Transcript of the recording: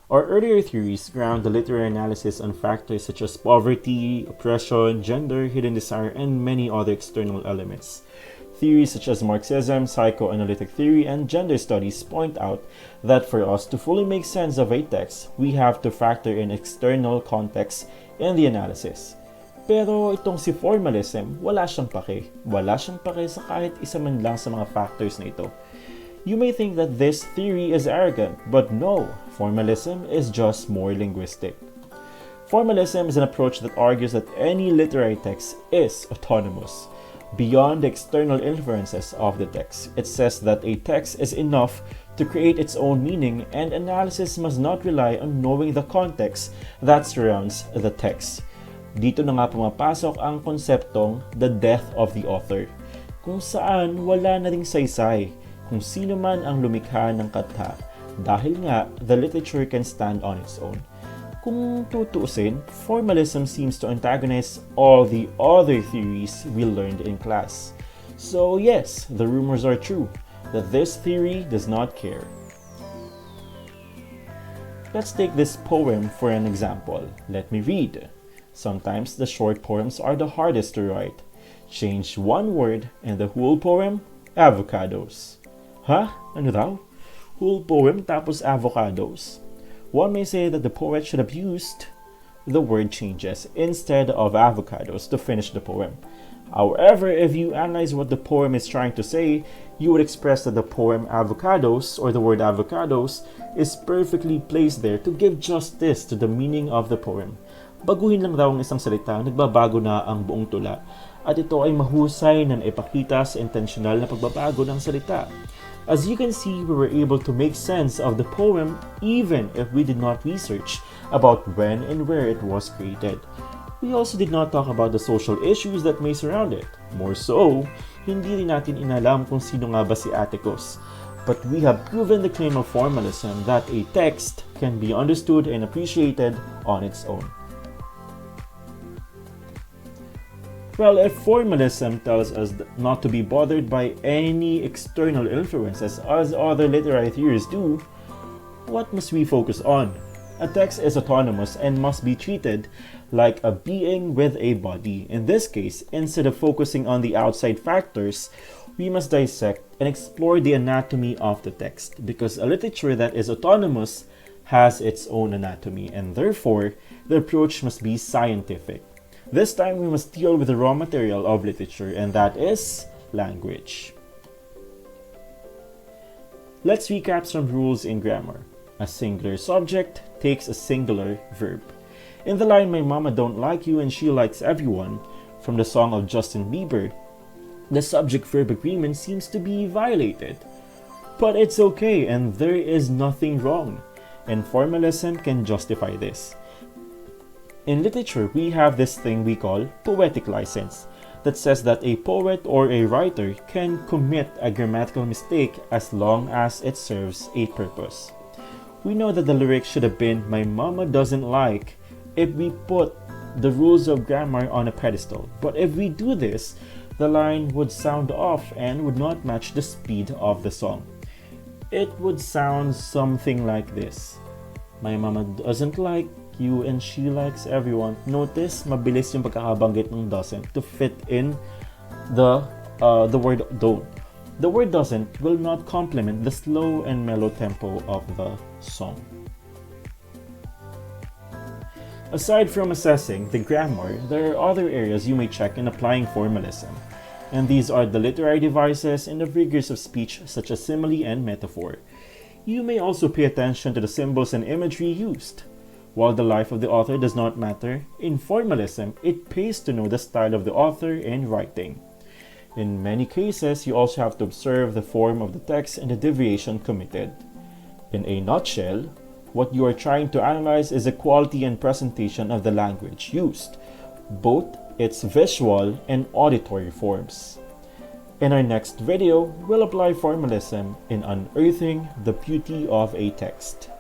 Our earlier theories ground the literary analysis on factors such as poverty, oppression, gender, hidden desire, and many other external elements. Theories such as Marxism, psychoanalytic theory, and gender studies point out that for us to fully make sense of a text, we have to factor in external context in the analysis. Pero itong si formalism, wala siyang pake. Wala siyang pake sa kahit isa man lang sa mga factors na ito. You may think that this theory is arrogant, but no, formalism is just more linguistic. Formalism is an approach that argues that any literary text is autonomous. Beyond the external influences of the text, it says that a text is enough to create its own meaning, and analysis must not rely on knowing the context that surrounds the text. Dito na nga pumapasok ang konseptong the death of the author, kung saan wala na ring saysay kung sino man ang lumikha ng kata, dahil nga the literature can stand on its own. Kung tutuusin, formalism seems to antagonize all the other theories we learned in class. So yes, the rumors are true, that this theory does not care. Let's take this poem for an example. Let me read. Sometimes the short poems are the hardest to write. Change one word and the whole poem, avocados. Ha? Ano daw? Whole poem tapos avocados? One may say that the poet should have used the word changes instead of avocados to finish the poem. However, if you analyze what the poem is trying to say, you would express that the poem avocados or the word avocados is perfectly placed there to give justice to the meaning of the poem. Baguhin lang daw ang isang salita, nagbabago na ang buong tula. At ito ay mahusay na naipakita sa intentional na pagbabago ng salita. As you can see, we were able to make sense of the poem even if we did not research about when and where it was created. We also did not talk about the social issues that may surround it. More so, hindi rin natin inalam kung sino nga ba si Atticus. But we have proven the claim of formalism that a text can be understood and appreciated on its own. Well, if formalism tells us not to be bothered by any external influences as other literary theories do, what must we focus on? A text is autonomous and must be treated like a being with a body. In this case, instead of focusing on the outside factors, we must dissect and explore the anatomy of the text, because a literature that is autonomous has its own anatomy, and therefore, the approach must be scientific. This time, we must deal with the raw material of literature, and that is language. Let's recap some rules in grammar. A singular subject takes a singular verb. In the line, "My mama don't like you and she likes everyone," from the song of Justin Bieber, the subject-verb agreement seems to be violated. But it's okay, and there is nothing wrong, and formalism can justify this. In literature, we have this thing we call poetic license that says that a poet or a writer can commit a grammatical mistake as long as it serves a purpose. We know that the lyric should have been "My mama doesn't like" if we put the rules of grammar on a pedestal. But if we do this, the line would sound off and would not match the speed of the song. It would sound something like this. "My mama doesn't like you and she likes everyone." Notice, mabilis yung pagkakabanggit ng doesn't to fit in the word don't. The word doesn't will not complement the slow and mellow tempo of the song. Aside from assessing the grammar, there are other areas you may check in applying formalism, and these are the literary devices and the figures of speech such as simile and metaphor. You may also pay attention to the symbols and imagery used. While the life of the author does not matter, in formalism, it pays to know the style of the author in writing. In many cases, you also have to observe the form of the text and the deviation committed. In a nutshell, what you are trying to analyze is the quality and presentation of the language used, both its visual and auditory forms. In our next video, we'll apply formalism in unearthing the beauty of a text.